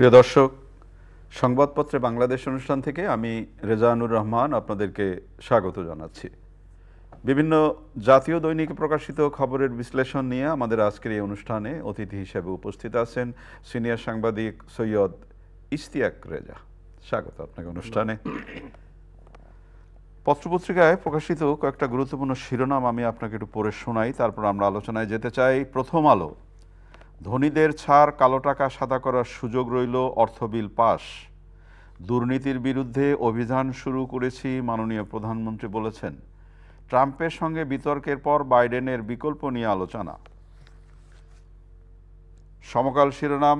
প্রিয় দর্শক, সংবাদপত্রে বাংলাদেশ অনুষ্ঠান থেকে আমি রেজানুর রহমান আপনাদেরকে স্বাগত জানাচ্ছি। বিভিন্ন জাতীয় দৈনিকে প্রকাশিত খবরের বিশ্লেষণ নিয়ে আমাদের আজকের এই অনুষ্ঠানে অতিথি হিসেবে উপস্থিত আছেন সিনিয়র সাংবাদিক সৈয়দ ইশতিয়াক রেজা। স্বাগত আপনাকে অনুষ্ঠানে। পত্রপত্রিকায় প্রকাশিত কয়েকটা গুরুত্বপূর্ণ শিরোনাম আমি আপনাকে একটু পড়ে শোনাই, তারপর আমরা আলোচনায় যেতে চাই। প্রথম আলো, ধনীদের ছাড়, কালো টাকা সাদা করার সুযোগ রইল, অর্থ বিল পাস। দুর্নীতির বিরুদ্ধে অভিযান শুরু করেছি, মাননীয় প্রধানমন্ত্রী বলেছেন। ট্রাম্পের সঙ্গে বিতর্কের পর বাইডেনের বিকল্প নিয়ে আলোচনা। সমকাল শিরোনাম,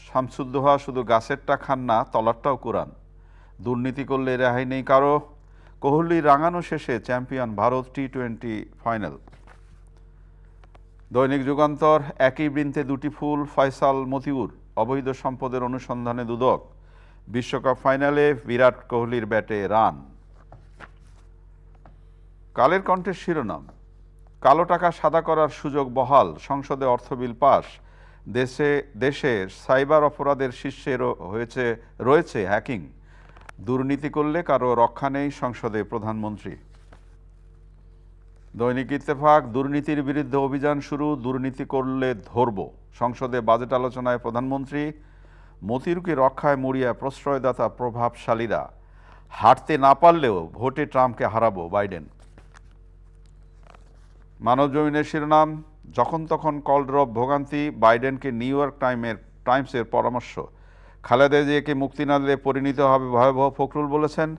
শামসুদ্দোহা শুধু গাছেরটা খান না, তলারটাও কোরআন। দুর্নীতি করলে রেহাই নেই কারো। কোহলি রাঙানো শেষে চ্যাম্পিয়ন ভারত টি-20 ফাইনাল। দৈনিক যুগান্তর, একই বৃন্তে দুটি ফুল, ফয়সাল মতিউর, অবৈধ সম্পদের অনুসন্ধানে দুদক। বিশ্বকাপ ফাইনালে বিরাট কোহলির ব্যাটে রান। কালের কণ্ঠের শিরোনাম, কালো টাকা সাদা করার সুযোগ বহাল, সংসদে অর্থ বিল পাস। দেশে সাইবার অপরাধের শীর্ষে রয়েছে হ্যাকিং। দুর্নীতি করলে কারো রক্ষা নেই, সংসদে প্রধানমন্ত্রী। দৈনিক ইত্তেফাক, দুর্নীতির বিরুদ্ধে অভিযান শুরু, দুর্নীতি করলে ধরব। সংসদে বাজেট আলোচনায় প্রধানমন্ত্রী। মতিউরকে রক্ষায় মরিয়া প্রশ্রয়দাতা প্রভাবশালীরা। হাঁটতে না পারলেও ভোটে ট্রাম্পকে হারাবো, বাইডেন। মানবজমিনের শিরোনাম, যখন তখন কলড্রপ ভোগান্তি, বাইডেনকে নিউ ইয়র্ক টাইমসের পরামর্শ। খালেদা জিয়াকে মুক্তি না দিলে পরিণত হবে ভয়াবহ, ফখরুল বলেছেন।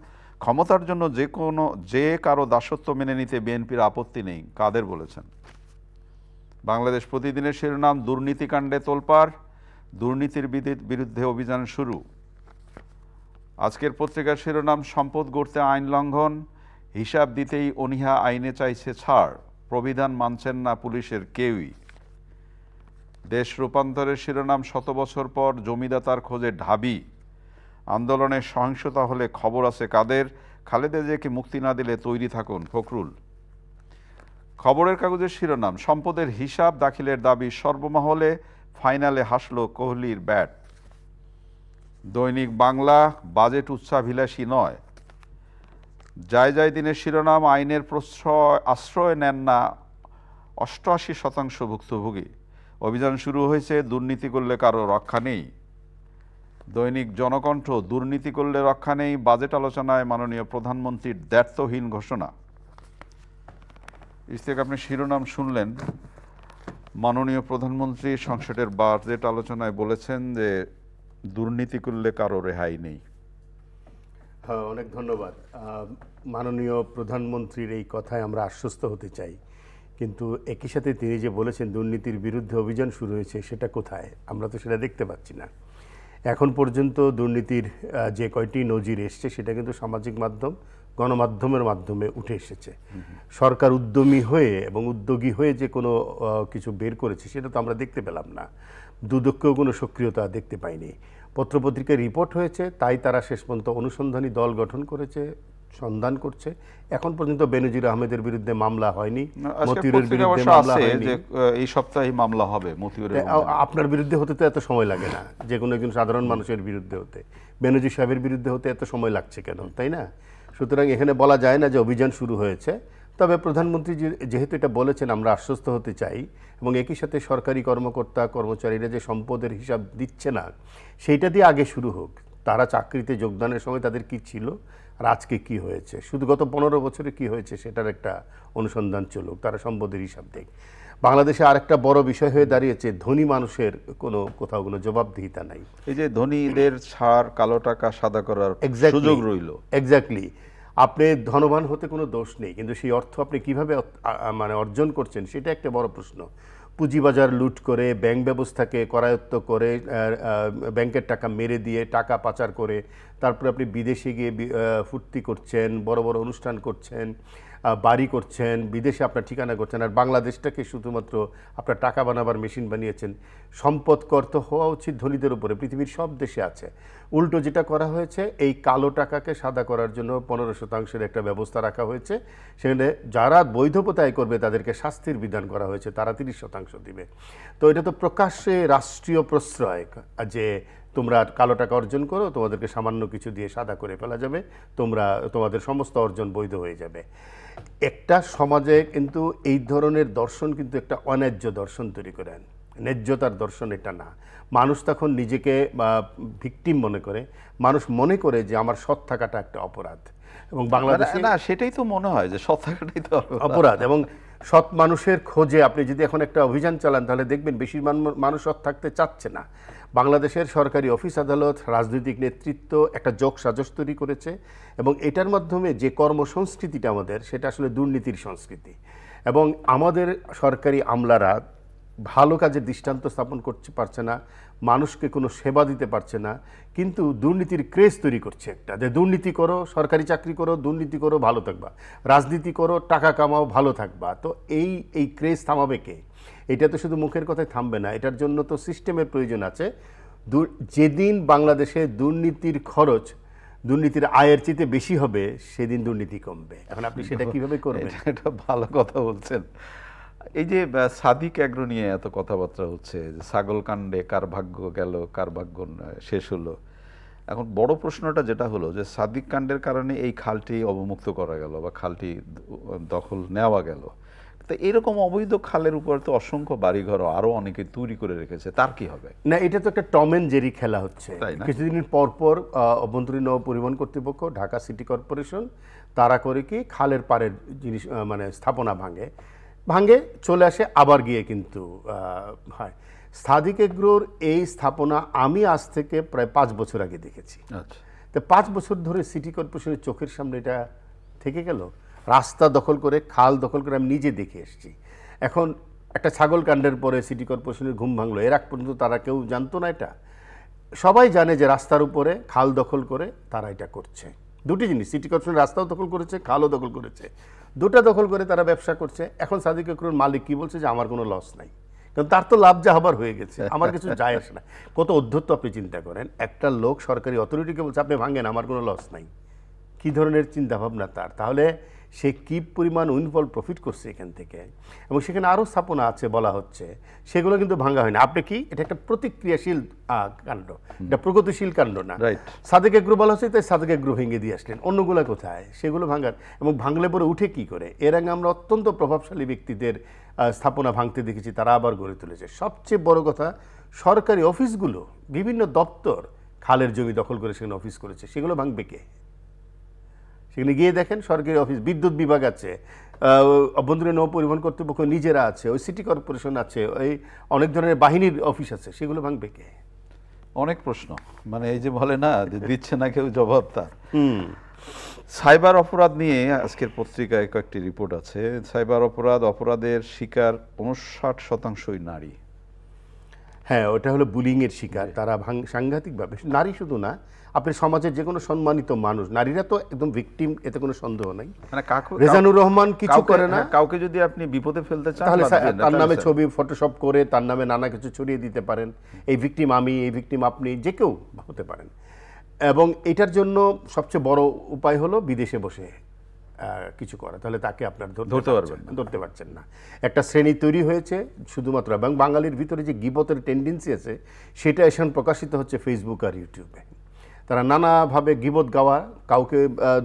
ক্ষমতার জন্য যে কারো দাসত্ব মেনে নিতে বিএনপির আপত্তি নেই, কাদের বলেছেন। বাংলাদেশ প্রতিদিনের শিরোনাম, দুর্নীতিকাণ্ডে তোলপাড়, দুর্নীতির বিরুদ্ধে অভিযান শুরু। আজকের পত্রিকার শিরোনাম, সম্পদ গড়তে আইন লঙ্ঘন, হিসাব দিতেই অনীহা, আইনে চাইছে ছাড়। প্রবিধান মানছেন না পুলিশের কেউই। দেশ রূপান্তরের শিরোনাম, 100 বছর পর জমিদাতার খোঁজে ঢাবি। আন্দোলনে সহিংসতা হলে খবর আছে কাদের। খালেদা জিয়াকে মুক্তি না দিলে তৈরি থাকুন, ফখরুল। খবরের কাগজের শিরোনাম, সম্পদের হিসাব দাখিলের দাবি সর্বমহলে, ফাইনালে হাসল কোহলির ব্যাট। দৈনিক বাংলা, বাজেট উচ্চাভিলাষী নয়। যায় দিনের শিরোনাম, আইনের আশ্রয় নেন না 88% ভুক্তভোগী। অভিযান শুরু হয়েছে, দুর্নীতি করলে কারো রক্ষা নেই। দৈনিক জনকণ্ঠ, দুর্নীতি করলে রক্ষা নেই, বাজেট আলোচনায় মাননীয় প্রধানমন্ত্রীর দ্ব্যর্থহীন ঘোষণা। ইশতিয়াক, আপনি শিরোনাম শুনলেন। মাননীয় প্রধানমন্ত্রী সংসদের বাজেট আলোচনায় বলেছেন যে দুর্নীতি করলে কারো রেহাই নেই। হ্যাঁ, অনেক ধন্যবাদ। মাননীয় প্রধানমন্ত্রীর এই কথায় আমরা আশ্বস্ত হতে চাই, কিন্তু একই সাথে তিনি যে বলেছেন দুর্নীতির বিরুদ্ধে অভিযান শুরু হয়েছে, সেটা কোথায়? আমরা তো সেটা দেখতে পাচ্ছি না। এখন পর্যন্ত দুর্নীতির যে কয়টি নজির এসছে সেটা কিন্তু সামাজিক মাধ্যম, গণমাধ্যমের মাধ্যমে উঠে এসেছে। সরকার উদ্যমী হয়ে এবং উদ্যোগী হয়ে যে কোনো কিছু বের করেছে সেটা তো আমরা দেখতে পেলাম না। দুদকেও কোনো সক্রিয়তা দেখতে পাইনি। পত্রপত্রিকায় রিপোর্ট হয়েছে, তাই তারা শেষ পর্যন্ত অনুসন্ধানী দল গঠন করেছে, সন্ধান করছে। এখন পর্যন্ত বেনজির আহমেদের বিরুদ্ধে মামলা হয়নি, মতিউরের বিরুদ্ধে মামলা হয়নি। এই সপ্তাহে মামলা হবে মতিউরের। আপনার বিরুদ্ধে হতে তো এত সময় লাগে না, যে কোনো একজন সাধারণ মানুষের বিরুদ্ধে হতে। বেনজির সাহেবের বিরুদ্ধে হতে এত সময় লাগছে কেন, তাই না? সুতরাং এখানে বলা যায় না যে অভিযান শুরু হয়েছে। তবে প্রধানমন্ত্রী যেহেতু এটা বলেছেন, আমরা আশ্বস্ত হতে চাই। এবং একই সাথে সরকারি কর্মকর্তা কর্মচারীরা যে সম্পদের হিসাব দিচ্ছে না, সেইটা দিয়ে আগে শুরু হোক। তারা চাকরিতে যোগদানের সময় তাদের কি ছিল আর আজকে কি হয়েছে, শুধু গত 15 বছরে কি হয়েছে সেটার একটা অনুসন্ধান চলুক, তারা সম্পদের হিসাব দেখ। বাংলাদেশে আরেকটা বড় বিষয় হয়ে দাঁড়িয়েছে, ধনী মানুষের কোথাও কোনো জবাবদিহিতা নাই। এই যে ধনীদের ছাড়, কালো টাকা সাদা করার সুযোগ রইল। এক্স্যাক্টলি। আপনি ধনবান হতে কোনো দোষ নেই, কিন্তু সেই অর্থ আপনি কিভাবে অর্জন করছেন সেটা একটা বড় প্রশ্ন। পুঁজিবাজার লুট করে, ব্যাংক ব্যবস্থাকে করায়ত্ত করে, ব্যাংকের টাকা মেরে দিয়ে টাকা পাচার করে, তারপরে আপনি বিদেশে গিয়ে ফুর্তি করছেন, বড় বড় অনুষ্ঠান করছেন, বাড়ি করছেন, বিদেশে আপনার ঠিকানা করছেন, আর বাংলাদেশটাকে শুধুমাত্র আপনার টাকা বানাবার মেশিন বানিয়েছেন। সম্পদ কর তো হওয়া উচিত ধনীদের উপরে, পৃথিবীর সব দেশে আছে। উল্টো যেটা করা হয়েছে, এই কালো টাকাকে সাদা করার জন্য 15% একটা ব্যবস্থা রাখা হয়েছে। সেখানে যারা বৈধতায় করবে তাদেরকে শাস্তির বিধান করা হয়েছে, তারা 30% দিবে। তো এটা তো প্রকাশ্যে রাষ্ট্রীয় প্রশ্রয়, যে তোমরা কালো টাকা অর্জন করো, তোমাদেরকে সামান্য কিছু দিয়ে সাদা করে ফেলা যাবে, তোমাদের সমস্ত অর্জন বৈধ হয়ে যাবে। একটা সমাজে কিন্তু এই ধরনের দর্শন কিন্তু একটা অন্যায্য দর্শন তৈরি করেন, ন্যায্যতার দর্শন এটা না। মানুষ তখন নিজেকে ভিকটিম মনে করে, মানুষ মনে করে যে আমার সৎ থাকাটা একটা অপরাধ। এবং বাংলাদেশে না, সেটাই তো মনে হয় যে সৎ থাকাটাই তো অপরাধ। এবং সৎ মানুষের খোঁজে আপনি যদি এখন একটা অভিযান চালান তাহলে দেখবেন বেশি মানুষ সৎ থাকতে চাচ্ছে না। বাংলাদেশের সরকারি অফিস আদালত, রাজনৈতিক নেতৃত্ব একটা যোগ সাজস তৈরি করেছে এবং এটার মাধ্যমে যে কর্মসংস্কৃতিটা আমাদের, সেটা আসলে দুর্নীতির সংস্কৃতি। এবং আমাদের সরকারি আমলারা ভালো কাজের দৃষ্টান্ত স্থাপন করতে পারছে না, মানুষকে কোনো সেবা দিতে পারছে না, কিন্তু দুর্নীতির ক্রেজ তৈরি করছে একটা, যে দুর্নীতি করো, সরকারি চাকরি করো, দুর্নীতি করো, ভালো থাকবা, রাজনীতি করো, টাকা কামাও, ভালো থাকবা। তো এই ক্রেজ থামাবে কে? এটা তো শুধু মুখের কথায় থামবে না, এটার জন্য তো সিস্টেমের প্রয়োজন আছে। যেদিন বাংলাদেশে দুর্নীতির খরচ দুর্নীতির আয়ের চেয়ে বেশি হবে, সেদিন দুর্নীতি কমবে। এখন আপনি সেটা কিভাবে করবেন? এটা ভালো কথা বলছেন। এই যে সাদিক অ্যাগ্রো নিয়ে এত কথাবার্তা হচ্ছে, যে ছাগল কাণ্ডে কার ভাগ্য গেল, কার ভাগ্য শেষ হলো। এখন বড় প্রশ্নটা যেটা হলো যে সাদিক কাণ্ডের কারণে এই খালটি অবমুক্ত করা গেল বা খালটি দখল নেওয়া গেল, তো এরকম অবৈধ খালের উপর তো অসংখ্য বাড়িঘর আরো অনেকে তৈরি করে রেখেছে, তার কি হবে? না, এটা তো একটা টম এন্ড জেরি খেলা হচ্ছে। কিছুদিন পর পর অভ্যন্তরীণ পরিবহন কর্তৃপক্ষ, ঢাকা সিটি কর্পোরেশন, তারা করে কি খালের পাড়ের জিনিস মানে স্থাপনা ভাঙে চলে আসে, আবার গিয়ে কিন্তু হয়। সাদিক এগ্রোর এই স্থাপনা আমি আজ থেকে প্রায় 5 বছর আগে দেখেছি। তো 5 বছর ধরে সিটি কর্পোরেশনের চোখের সামনে এটা থেকে গেল, রাস্তা দখল করে, খাল দখল করে আমি নিজে দেখে এসেছি। এখন একটা ছাগল কাণ্ডের পরে সিটি কর্পোরেশনের ঘুম ভাঙলো, এর আগ পর্যন্ত তারা কেউ জানতো না এটা। সবাই জানে যে রাস্তার উপরে খাল দখল করে তারা এটা করছে। দুটি জিনিস, সিটি কর্পোরেশন রাস্তাও দখল করেছে, খালও দখল করেছে, দুটা দখল করে তারা ব্যবসা করছে। এখন সাদিক এগ্রোর মালিক কি বলছে যে আমার কোনো লস নাই, কারণ তার তো লাভ যা হবার হয়ে গেছে, আমার কিছু যায় আসে না। কত অধ্যত্ত আপনি চিন্তা করেন, একটা লোক সরকারি অথরিটিকে বলছে আপনি ভাঙেন, আমার কোনো লস নাই। কি ধরনের চিন্তাভাবনা তার? তাহলে সে কি পরিমাণ উইনফল প্রফিট করছে এখান থেকে। এবং সেখানে আরও স্থাপনা আছে বলা হচ্ছে, সেগুলো কিন্তু ভাঙা হয় না। আপনি কি, এটা একটা প্রতিক্রিয়াশীল কাণ্ড, এটা প্রগতিশীল কাণ্ড না। সাদিক এগ্রো বলা হচ্ছে, তাই সাদিক এগ্রো ভেঙে দিয়ে আসলেন, অন্যগুলো কোথায়? সেগুলো ভাঙার, এবং ভাঙলে পরে উঠে কি করে? এর আগে আমরা অত্যন্ত প্রভাবশালী ব্যক্তিদের স্থাপনা ভাঙতে দেখেছি, তারা আবার গড়ে তুলেছে। সবচেয়ে বড় কথা, সরকারি অফিসগুলো, বিভিন্ন দপ্তর খালের জমি দখল করে সেখানে অফিস করেছে, সেগুলো ভাঙবে কে? সেখানে গিয়ে দেখেন সরকারি অফিস, বিদ্যুৎ বিভাগ আছে, অভ্যন্তরীণ নৌ পরিবহন কর্তৃপক্ষ নিজেরা আছে, ওই সিটি কর্পোরেশন আছে, ওই অনেক ধরনের বাহিনীর অফিস আছে, সেগুলো ভাঙবে কে? অনেক প্রশ্ন, মানে এই যে বলে না যে দিচ্ছে না কেউ জবাব তার। সাইবার অপরাধ নিয়ে আজকের পত্রিকায় কয়েকটি রিপোর্ট আছে। সাইবার অপরাধের শিকার 59%ই নারী। হ্যাঁ, ওটা হলো বুলিং এর শিকার তারা সাংঘাতিকভাবে। নারী শুধু না, আপনি সমাজের যে কোনো সম্মানিত মানুষ, নারীরা তো একদম ভিকটিম, এতে কোনো সন্দেহ নাই। মানে রেজানুর রহমান কিছু করে না, কাউকে যদি আপনি বিপদে ফেলতে চান তাহলে তার নামে ছবি ফটোশপ করে তার নামে নানা কিছু ছড়িয়ে দিতে পারেন। এই ভিকটিম আমি, এই ভিকটিম আপনি, যে কেউ হতে পারেন। এবং এটার জন্য সবচেয়ে বড় উপায় হলো বিদেশে বসে কিছু করা, তাহলে তাকে আপনার ধরতে পারছেন না। একটা শ্রেণী তৈরি হয়েছে শুধুমাত্র, এবং বাঙালির ভিতরে যে গীবতের টেন্ডেন্সি আছে, সেটা এখন প্রকাশিত হচ্ছে ফেসবুক আর ইউটিউবে। তারা নানাভাবে গীবত গাওয়া, কাউকে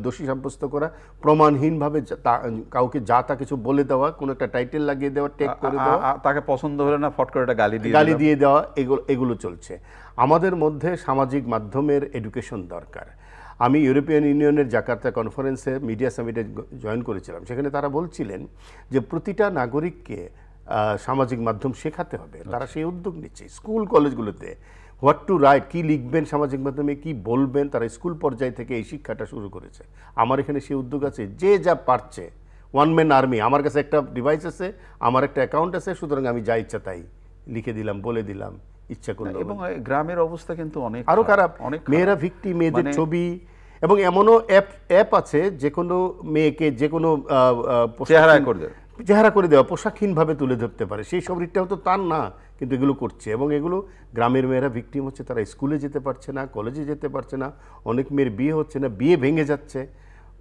দোষী সাব্যস্ত করা, প্রমাণহীনভাবে কাউকে যা তা কিছু বলে দেওয়া, কোনো একটা টাইটেল লাগিয়ে দেওয়া, টেক করে দেওয়া, তাকে পছন্দ হলে না ফট করে একটা গালি দিয়ে দেওয়া, এগুলো চলছে। আমাদের মধ্যে সামাজিক মাধ্যমের এডুকেশন দরকার। আমি ইউরোপিয়ান ইউনিয়নের জাকার্তা কনফারেন্সে মিডিয়া সামিটে জয়েন করেছিলাম, সেখানে তারা বলছিলেন যে প্রতিটা নাগরিককে সামাজিক মাধ্যম শেখাতে হবে। তারা সেই উদ্যোগ নিচ্ছে স্কুল কলেজগুলোতে, হোয়াট টু রাইট, কী লিখবেন সামাজিক মাধ্যমে, কি বলবেন, তারা স্কুল পর্যায় থেকে এই শিক্ষাটা শুরু করেছে। আমার এখানে সেই উদ্যোগ আছে, যে যা পারছে, ওয়ান ম্যান আর্মি। আমার কাছে একটা ডিভাইস আছে, আমার একটা অ্যাকাউন্ট আছে, সুতরাং আমি যা ইচ্ছা তাই লিখে দিলাম, বলে দিলাম, ইচ্ছা করলো। এবং গ্রামের অবস্থা কিন্তু আরো খারাপ, মেয়েরা ভিকটিম, মেয়েদের ছবি, এবং এমনও অ্যাপ আছে যে কোনো মেয়েকে যে কোনো চেহারা করে দেওয়া, পোশাকহীনভাবে তুলে ধরতে পারে। সেই শরীরটাও তো তার না, কিন্তু এগুলো করছে। এবং এগুলো গ্রামের মেয়েরা ভিকটিম হচ্ছে, তারা স্কুলে যেতে পারছে না, কলেজে যেতে পারছে না, অনেক মেয়ের বিয়ে হচ্ছে না, বিয়ে ভেঙে যাচ্ছে।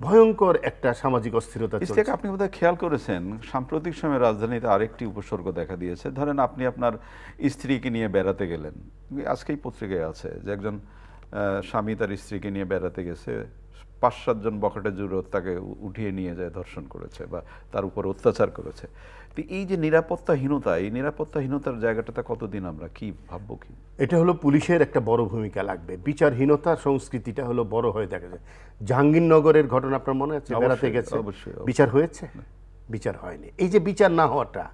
ভয়ঙ্কর একটা সামাজিক অস্থিরতা চলছে। ইশতিয়াক, আপনি বোধহয় খেয়াল করেছেন সাম্প্রতিক সময়ে রাজধানীতে আরেকটি উপসর্গ দেখা দিয়েছে। ধরেন আপনি আপনার স্ত্রীকে নিয়ে বেড়াতে গেলেন, আজকেই পত্রিকায় আছে যে একজন স্বামী তার স্ত্রীকে নিয়ে বেড়াতে গেছে, 5-7 জন বখাটে জুড়ো তাকে উঠিয়ে নিয়ে যায় ধর্ষণ করেছে বা তার উপর অত্যাচার করেছে। তো এই যে নিরাপত্তাহীনতা, এই নিরাপত্তাহীনতার জায়গাটাতে কতদিন আমরা কি ভাববো কি? এটা হলো পুলিশের একটা বড় ভূমিকা লাগবে। বিচারহীনতা সংস্কৃতিটা হলো বড় হয়ে দেখা যায়। জাহাঙ্গীরনগরের ঘটনা আপনার মনে আছে? বেড়াতে গেছে, বিচার হয়েছে? বিচার হয়নি। এই যে বিচার না হওয়াটা,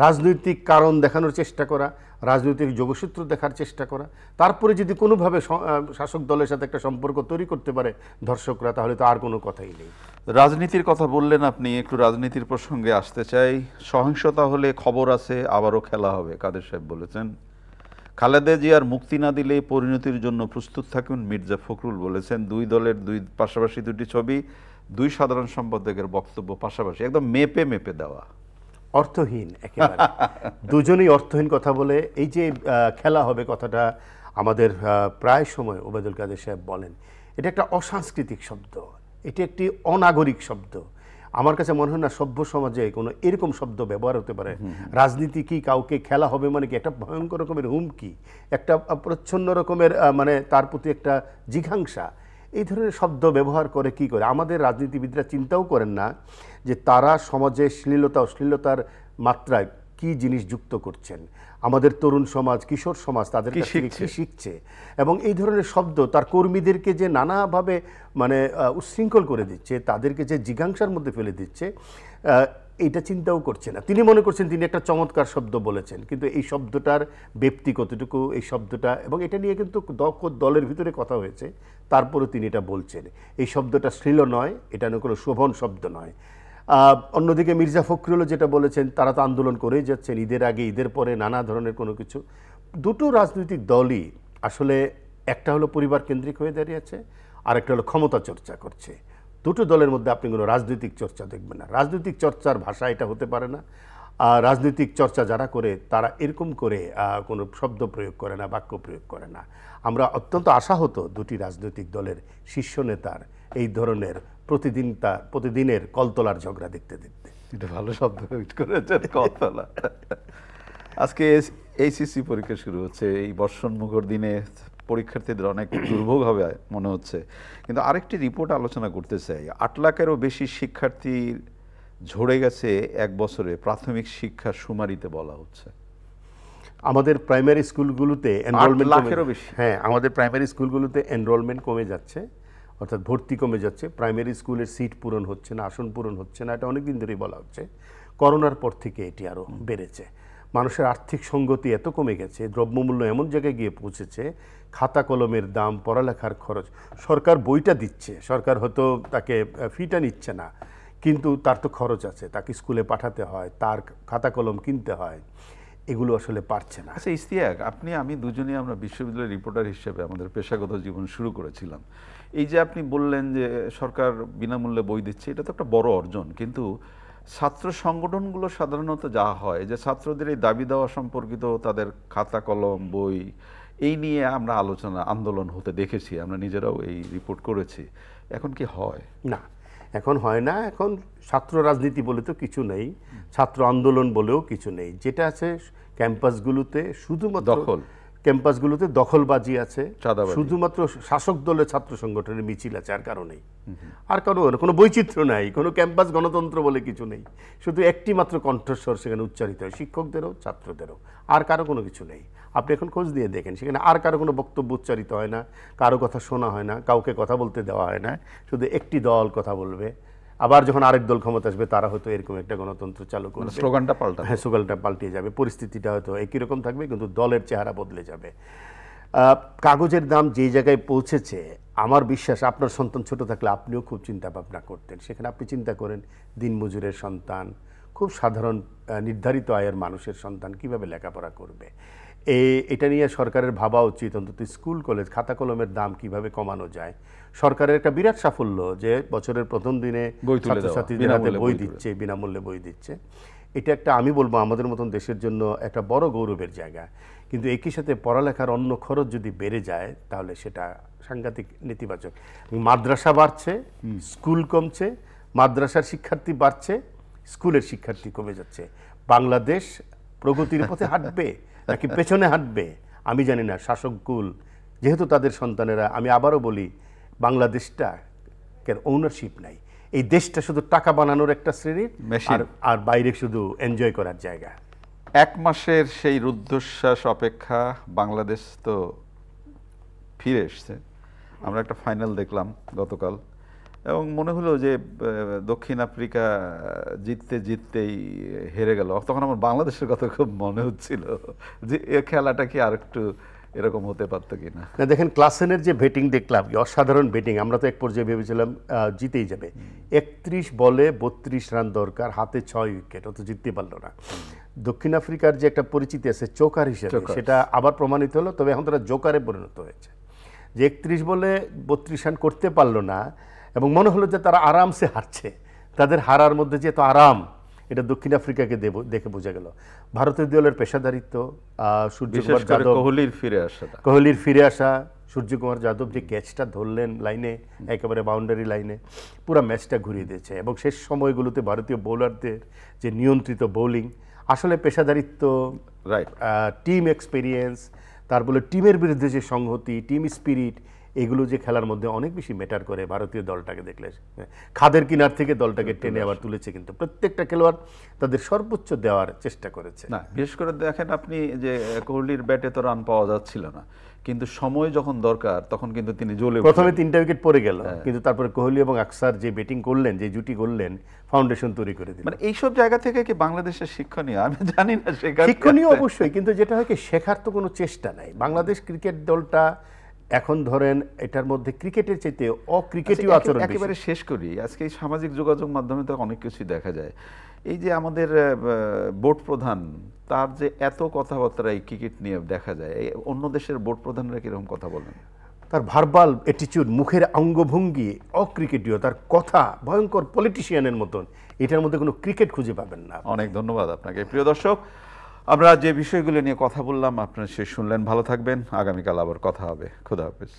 রাজনৈতিক কারণ দেখানোর চেষ্টা করা, রাজনৈতিক যোগসূত্র দেখার চেষ্টা করা, তারপরে যদি কোনোভাবে শাসক দলের সাথে একটা সম্পর্ক তৈরি করতে পারে ধর্ষকরা, তাহলে তো আর কোনো কথাই নেই। রাজনীতির কথা বললেন আপনি, একটু রাজনীতির প্রসঙ্গে আসতে চাই। সহিংসতা হলে খবর আছে, আবারও খেলা হবে, কাদের সাহেব বলেছেন। খালেদা জিয়ার মুক্তি না দিলে পরিণতির জন্য প্রস্তুত থাকুন, মির্জা ফখরুল বলেছেন। দুই দলের পাশাপাশি দুটি ছবি, দুই সাধারণ সম্পাদকের বক্তব্য পাশাপাশি, একদম মেপে মেপে দেওয়া। অর্থহীন একেবারে, দুজনেই অর্থহীন কথা বলে। এই যে খেলা হবে কথাটা আমাদের প্রায় সময় ওবায়দুল কাদের সাহেব বলেন, এটা একটা অসাংস্কৃতিক শব্দ, এটি একটি অনাগরিক শব্দ। আমার কাছে মনে হয় না সভ্য সমাজে কোনো এরকম শব্দ ব্যবহার হতে পারে। রাজনীতি কি কাউকে খেলা হবে মানে কি একটা ভয়ঙ্কর রকমের হুমকি, একটা প্রচ্ছন্ন রকমের মানে তার প্রতি একটা জিঘাংসা। এই ধরনের শব্দ ব্যবহার করে কি করে? আমাদের রাজনীতিবিদরা চিন্তাও করেন না যে তারা সমাজে শ্লীলতা অশ্লীলতার মাত্রায় কি জিনিস যুক্ত করছেন। আমাদের তরুণ সমাজ, কিশোর সমাজ তাদের কাছ থেকে কি শিখছে, এবং এই ধরনের শব্দ তার কর্মীদেরকে যে নানাভাবে মানে উচ্ছৃঙ্খল করে দিচ্ছে, তাদেরকে যে জিজ্ঞাসার মধ্যে ফেলে দিচ্ছে, এইটা চিন্তাও করছে না। তিনি মনে করছেন তিনি একটা চমৎকার শব্দ বলেছেন, কিন্তু এই শব্দটার ব্যক্তি কতটুকু, এই শব্দটা, এবং এটা নিয়ে কিন্তু দলের ভিতরে কথা হয়েছে, তারপরে তিনি এটা বলছেন। এই শব্দটা শ্লীল নয়, এটা কোনো শোভন শব্দ নয়। অন্যদিকে মির্জা ফখরুলও যেটা বলেছেন, তারা তো আন্দোলন করেই যাচ্ছেন, ঈদের আগে ঈদের পরে নানা ধরনের কোনো কিছু। দুটো রাজনৈতিক দলই আসলে, একটা হলো পরিবার কেন্দ্রিক হয়ে দাঁড়িয়েছে, আর একটা হলো ক্ষমতা চর্চা করছে। দুটো দলের মধ্যে আপনি কোনো রাজনৈতিক চর্চা দেখবেন না। রাজনৈতিক চর্চার ভাষা এটা হতে পারে না। রাজনৈতিক চর্চা যারা করে তারা এরকম করে কোনো শব্দ প্রয়োগ করে না, বাক্য প্রয়োগ করে না। আমরা অত্যন্ত আশাহত দুটি রাজনৈতিক দলের শীর্ষ নেতার এই ধরনের প্রতিদিনের কলতলার ঝগড়া দেখতে দেখতে। এটা ভালো শব্দ করেছেন, কলতলা। আজকে এইচএসসি পরীক্ষা শুরু হচ্ছে। এই বর্ষণমুখর দিনে পরীক্ষার্থীদের অনেক দুর্ভোগ হবে মনে হচ্ছে, কিন্তু আরেকটি রিপোর্ট আলোচনা করতে চাই। 8 লাখেরও বেশি শিক্ষার্থী ঝরে গেছে 1 বছরে, প্রাথমিক শিক্ষার সুমারিতে বলা হচ্ছে। আমাদের প্রাইমারি স্কুলগুলোতে এনরোলমেন্ট 8 লাখেরও বেশি। হ্যাঁ, আমাদের প্রাইমারি স্কুলগুলোতে এনরোলমেন্ট কমে যাচ্ছে, অর্থাৎ ভর্তি কমে যাচ্ছে। প্রাইমারি স্কুলের সিট পূরণ হচ্ছে না, আসন পূরণ হচ্ছে না। এটা অনেকদিন ধরেই বলা হচ্ছে। করোনার পর থেকে এটি আরও বেড়েছে। মানুষের আর্থিক সঙ্গতি এত কমে গেছে, দ্রব্যমূল্য এমন জায়গায় গিয়ে পৌঁছেছে, খাতা কলমের দাম, পড়ালেখার খরচ। সরকার বইটা দিচ্ছে, সরকার হয়তো তাকে ফিটা নিচ্ছে না, কিন্তু তার তো খরচ আছে, তাকে স্কুলে পাঠাতে হয়, তার খাতা কলম কিনতে হয়, এগুলো আসলে পারছে না। আচ্ছা ইশতিয়াক, আমি দুজনেই আমরা বিশ্ববিদ্যালয়ের রিপোর্টার হিসেবে আমাদের পেশাগত জীবন শুরু করেছিলাম। এই যে আপনি বললেন যে সরকার বিনামূল্যে বই দিচ্ছে, এটা তো একটা বড় অর্জন, কিন্তু ছাত্র সংগঠনগুলো সাধারণত যা হয় যে ছাত্রদের এই দাবি দেওয়া সম্পর্কিত তাদের খাতা কলম বই এই নিয়ে আমরা আন্দোলন হতে দেখেছি, আমরা নিজেরাও এই রিপোর্ট করেছি। এখন কি হয়? না, এখন হয় না। এখন ছাত্র রাজনীতি বলে তো কিছু নেই, ছাত্র আন্দোলন বলেও কিছু নেই। যেটা আছে ক্যাম্পাসগুলোতে শুধুমাত্র ক্যাম্পাসগুলোতে দখলবাজি আছে, শুধুমাত্র শাসক দলের ছাত্র সংগঠনের মিছিল আছে, আর কারো নেই। আর কোনো বৈচিত্র্য নাই, কোনো ক্যাম্পাস গণতন্ত্র বলে কিছু নেই। শুধু একটি মাত্র কণ্ঠস্বর সেখানে উচ্চারিত হয়, শিক্ষকদেরও ছাত্রদেরও, আর কারো কোনো কিছু নেই। আপনি এখন খোঁজ দিয়ে দেখেন, সেখানে আর কারো কোনো বক্তব্য উচ্চারিত হয় না, কারো কথা শোনা হয় না, কাউকে কথা বলতে দেওয়া হয় না। শুধু একটি দল কথা বলবে, আবার যখন আরেক দল ক্ষমতা আসবে তারা হয়তো এরকম একটা গণতন্ত্র চালু করবে, স্লোগানটা পাল্টাবে। হ্যাঁ, স্লোগানটা পাল্টে যাবে, পরিস্থিতিটা হয়তো একই রকম থাকবে, কিন্তু দলের চেহারা বদলে যাবে। কাগজের দাম যেই জায়গায় পৌঁছেছে, আমার বিশ্বাস আপনার সন্তান ছোট থাকলে আপনিও খুব চিন্তা ভাবনা করতেন। সেখানে আপনি চিন্তা করেন দিনমজুরের সন্তান, খুব সাধারণ নির্ধারিত আয়ের মানুষের সন্তান কিভাবে লেখাপড়া করবে। এটা নিয়ে সরকারের ভাবা উচিত, অন্তত স্কুল কলেজ খাতা কলমের দাম কিভাবে কমানো যায়। সরকারের একটা বিরাট সাফল্য যে বছরের প্রথম দিনে ছাত্রছাত্রীদের হাতে বই দিচ্ছে, বিনামূল্যে বই দিচ্ছে। এটা একটা, আমি বলবো আমাদের মতন দেশের জন্য একটা বড় গৌরবের জায়গা। কিন্তু একই সাথে পড়ালেখার অন্য খরচ যদি বেড়ে যায় তাহলে সেটা সাংঘাতিক নেতিবাচক। মাদ্রাসা বাড়ছে, স্কুল কমছে, মাদ্রাসার শিক্ষার্থী বাড়ছে, স্কুলের শিক্ষার্থী কমে যাচ্ছে। বাংলাদেশ প্রগতির পথে হাঁটবে নাকি পেছনে হাঁটবে আমি জানি না। শাসককুল যেহেতু তাদের সন্তানেরা, আমি আবারও বলি, বাংলাদেশটা ওনারশিপ নাই। এই দেশটা শুধু টাকা বানানোর একটা শ্রেণীর, আর বাইরে শুধু এনজয় করার জায়গা। 1 মাসের সেই রুদ্ধশ্বাস অপেক্ষা, বাংলাদেশ তো ফিরে এসছে। আমরা একটা ফাইনাল দেখলাম গতকাল এবং মনে হলো যে দক্ষিণ আফ্রিকা জিততেই হেরে গেল। তখন আমার বাংলাদেশের কথা খুব মনে হচ্ছিল যে এ খেলাটা কি আর একটু এরকম হতে পারতো কিনা। না দেখেন, ক্লাসেনের যে ব্যাটিং দেখলাম, অসাধারণ ব্যাটিং। আমরা তো এক পর্যায়ে ভেবেছিলাম জিতেই যাবে। 31 বলে 32 রান দরকার, হাতে 6 উইকেট, অত জিততে পারলো না। দক্ষিণ আফ্রিকার যে একটা পরিচিতি আছে চোকার হিসেবে, সেটা আবার প্রমাণিত হলো। তবে এখন তারা জোকারে পরিণত হয়েছে, যে 31 বলে 32 রান করতে পারলো না এবং মনে হলো যে তারা আরামসে হারছে। তাদের হারার মধ্যে যে এত আরাম, এটা দক্ষিণ আফ্রিকাকে দেখে বোঝা গেল। ভারতীয় দলের পেশাদারিত্ব, সূর্যকুমার যাদব, কোহলির ফিরে আসা, সূর্যকুমার যাদব যে ক্যাচটা ধরলেন লাইনে, একেবারে বাউন্ডারি লাইনে, পুরো ম্যাচটা ঘুরিয়ে দিয়েছে। এবং শেষ সময়গুলোতে ভারতীয় বোলারদের যে নিয়ন্ত্রিত বোলিং, আসলে পেশাদারিত্ব, টিম এক্সপিরিয়েন্স, তারপরে টিমের বিরুদ্ধে যে সংহতি, টিম স্পিরিট, এগুলো যে খেলার মধ্যে অনেক বেশি ম্যাটার করে। ভারতীয় দলটাকে দেখলে খাদের কিনার থেকে দলটাকে টেনে আবার তুলেছে, কিন্তু প্রত্যেকটা খেলোয়াড় তাদের সর্বোচ্চ দেওয়ার চেষ্টা করেছে। না, বিশেষ করে দেখেন আপনি যে কোহলির ব্যাটে তো রান পাওয়া যাচ্ছিল না, কিন্তু সময় যখন দরকার তখন কিন্তু তিনি জ্বলে উঠলেন। প্রথমে 3টা উইকেট পড়ে গেল, কিন্তু তারপরে কোহলি এবং আকসার যে ব্যাটিং করলেন, যে জুটি করলেন, ফাউন্ডেশন তৈরি করে দিলেন। মানে এইসব জায়গা থেকে কি বাংলাদেশের শিক্ষণীয়? আমি জানি না, শিক্ষণীয় অবশ্যই, কিন্তু যেটা হয় কি, শেখার তো কোনো চেষ্টা নাই। বাংলাদেশ ক্রিকেট দলটা এখন ধরেন এটার মধ্যে ক্রিকেটের চাইতে অক্রিকেটীয় আচরণ। একেবারে শেষ করি, আজকে এই সামাজিক যোগাযোগ মাধ্যমে তো অনেক কিছু দেখা যায়। এই যে আমাদের বোর্ড প্রধান, তার যে এত কথাবার্তা এই ক্রিকেট নিয়ে দেখা যায়, অন্য দেশের বোর্ড প্রধানরা কিরকম কথা বলেন? তার ভার্বাল অ্যাটিটিউড, মুখের অঙ্গভঙ্গি অক্রিকেটীয়, তার কথা ভয়ঙ্কর পলিটিশিয়ানের মতন। এটার মধ্যে কোনো ক্রিকেট খুঁজে পাবেন না। অনেক ধন্যবাদ আপনাকে। প্রিয় দর্শক, আমরা যে বিষয়গুলো নিয়ে কথা বললাম আপনারা সে শুনলেন। ভালো থাকবেন, আগামীকাল আবার কথা হবে। খোদা হাফেজ।